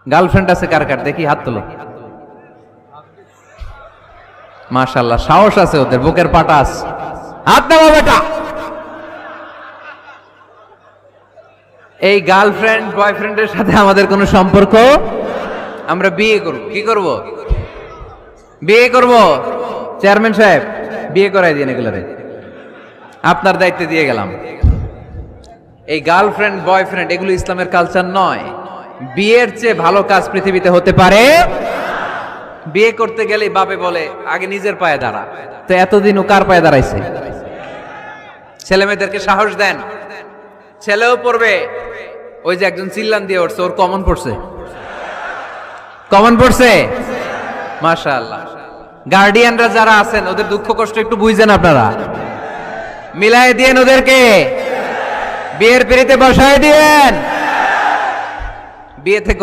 Girlfriend আছে কার কার দেখি হাত তোলো। মাশাআল্লাহ, সাহস আছে ওদের, বুকের পাটা আছে। হাত নামাও বেটা। এই গার্লফ্রেন্ড বয়ফ্রেন্ডের সাথে আমাদের কোনো সম্পর্ক, আমরা বিয়ে করব। কি করব? বিয়ে করব। চেয়ারম্যান সাহেব বিয়ে করাই দিন এগুলারে, আপনার দায়িত্বে দিয়ে গেলাম। এই গার্লফ্রেন্ড বয়ফ্রেন্ড এগুলো ইসলামের কালচার নয়। বিয়ের চেয়ে ভালো কাজ পৃথিবীতে হতে পারে। বিয়ে করতে গেলে বাপে বলে আগে নিজের পায়ে দাঁড়া। তো এতদিন ও কার পায়ে দাঁড়াইছে? ছেলে মেয়েদেরকে সাহস দেন, ছেলেও পড়বে। ওই যে একজন চিল্লান দিয়ে উঠছে, ওর কমন পড়ছে, কমন পড়ছে। মাশাআল্লাহ। গার্ডিয়ানরা যারা আছেন ওদের দুঃখ কষ্ট একটু বুঝছেন আপনারা, মিলাই দিয়েন ওদেরকে, বিয়ের পিড়িতে বসায় দিয়েন। বিয়ে থেকে